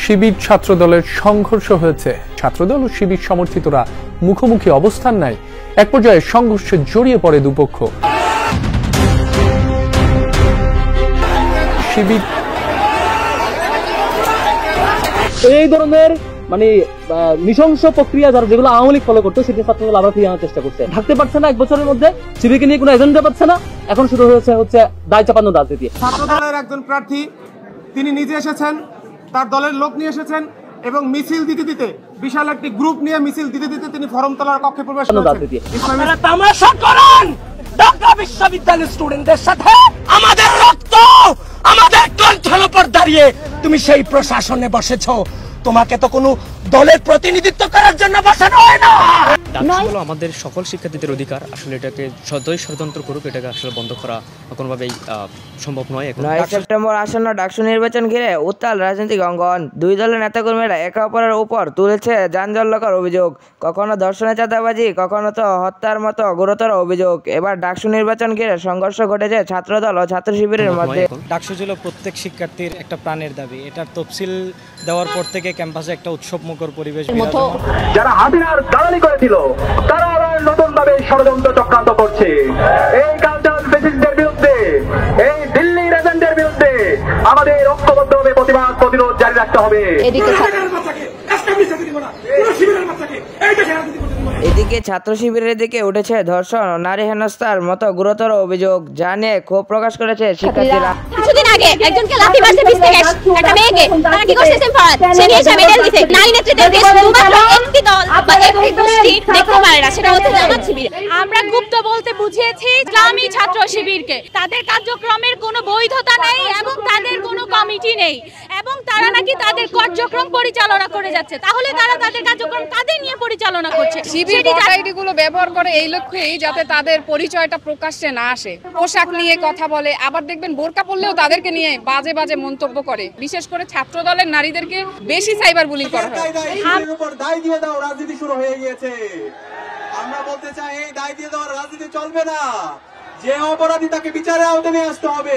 শিবির ছাত্রদলের সংঘর্ষ হয়েছে। ছাত্রদল ও শিবির সমর্থিতরা মুখোমুখি অবস্থান নেয়। এক পর্যায়ে সংঘর্ষে জড়িয়ে পড়ে দুপক্ষ। শিবির এই ধরনের নৃশংস প্রক্রিয়া যেগুলো আওয়ামী লীগ ফলো করতো, সেটা ছাত্রদল আবার ফিরিয়ে আনার চেষ্টা করছে। থাকতে পারছে না, এক বছরের মধ্যে শিবিরকে নিয়ে কোনো এজেন্ডা পাচ্ছে না। এখন শুরু হচ্ছে দায় চাপানো রাজনীতি। ছাত্রদলের একজন প্রার্থী তিনি নিজে এসেছেন, তার দলের লোক নিয়ে এসেছেন এবং মিছিল দিতে দিতে, বিশাল একটি গ্রুপ নিয়ে মিছিল দিতে দিতে তিনি ফরমতলার কক্ষে প্রবেশ করেছেন। তামাশা করেন ঢাকা বিশ্ববিদ্যালয়ের স্টুডেন্টদের সাথে। আমাদের রক্ত আমাদের কণ্ঠের উপর দাঁড়িয়ে তুমি সেই প্রশাসনে বসেছো। তোমাকে তো কোনো দলের প্রতিনিধিত্ব করার জন্য বসানো হয় না। ডাকসু আমাদের সকল শিক্ষার্থীদের অধিকার। আসলে এটাকে যতই ষড়যন্ত্র করুক, এটাকে আসলে বন্ধ করা কোনোভাবেই সম্ভব নয়। 9 সেপ্টেম্বর আসন্ন ডাকসু নির্বাচন ঘিরে উত্তাল রাজনৈতিক অঙ্গন। দুই দলের নেতাকর্মীরা একে অপরের উপর তুলেছে যানজটকর অভিযোগ, কখনো ধর্ষণে চাঁদাবাজি, কখনো তো হত্যার মতো গুরুতর অভিযোগ। এবার ডাকসু নির্বাচন ঘিরে সংঘর্ষ ঘটেছে ছাত্রদল ও ছাত্র শিবিরের মধ্যে। ডাকসু ছিল প্রত্যেক শিক্ষার্থীর একটা প্রাণের দাবি। এটার তফসিল দেওয়ার পর থেকে ক্যাম্পাসে একটা উৎসবমুখর পরিবেশ। যারা হাসিনার দালালি করেছিল তারা আবার নতুন ভাবে ষড়যন্ত্র চক্রান্ত করছে। এই কালচারাল ফেসিস্টদের বিরুদ্ধে, এই দিল্লির এজেন্টের বিরুদ্ধে আমাদের ঐক্যবদ্ধভাবে প্রতিবাদ প্রতিরোধ জারি রাখতে হবে। এদিকে ছাত্র শিবিরের দিকে উঠেছে ধর্ষণ ও নারী হেনস্থার মতো গুরুতর অভিযোগ, যা নিয়ে ক্ষোভ প্রকাশ করেছে শিক্ষার্থীরা। কিছুদিন আগে একজনকে লাথি মারছে পিছ থেকে একটা মেয়েকে, তারা কি করছে? ফরহাদ সে নিয়ে এসে মেডেল দিছে। নারী নেতৃত্বকে শুধুমাত্র একটি দল বা একটি গোষ্ঠী দেখতে পারে না, সেটা হচ্ছে জামাত শিবির। আমরা গুপ্ত বলতে বুঝিয়েছি ইসলামী ছাত্র শিবিরকে। তাদের কার্যক্রমের কোনো বৈধতা নেই এবং তাদের কোনো কমিটি নেই এবং তারা নাকি তাদের কার্যক্রম পরিচালনা করে যাচ্ছে। তাহলে তারা তাদের কার্যক্রম কাদের নিয়ে পরিচালনা করছে? শিবির আইডিগুলো ব্যবহার করে এই লক্ষ্যেই যাতে তাদের পরিচয়টা প্রকাশ্যে না আসে। পোশাক নিয়ে কথা বলে, আবার দেখবেন বোরকা পরলেও তাদেরকে নিয়ে বাজে বাজে মন্তব্য করে। বিশেষ করে ছাত্র দলের নারীদেরকে বেশি সাইবার বুলিং করা হয়। দায় দিয়ে দাও, রাজনীতি শুরু হয়ে গিয়েছে। আমরা বলতে চাই এই দায় দিয়ে দেওয়ার রাজনীতি চলবে না। যে অপরাধী তাকে বিচারের আওতায় নিয়ে আসতে হবে।